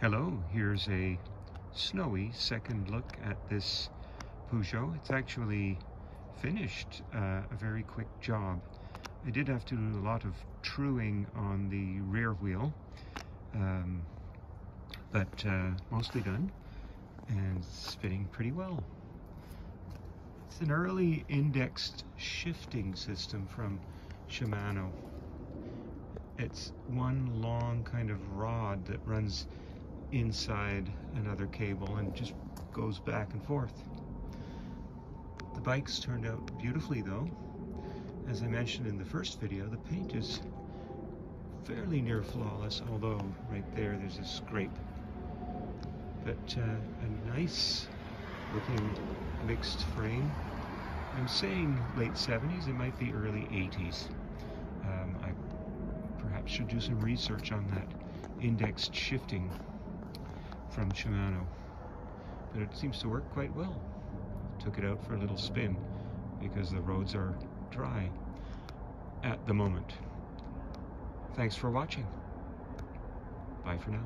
Hello, here's a snowy second look at this Peugeot. It's actually finished a very quick job. I did have to do a lot of truing on the rear wheel, but mostly done, and it's fitting pretty well. It's an early indexed shifting system from Shimano. It's one long kind of rod that runs inside another cable and just goes back and forth. The bike's turned out beautifully though. As I mentioned in the first video, the paint is fairly near flawless, although right there's a scrape. But a nice looking mixed frame. I'm saying late 70s, it might be early 80s. I perhaps should do some research on that indexed shifting from Shimano, but it seems to work quite well. Took it out for a little spin because the roads are dry at the moment. Thanks for watching. Bye for now.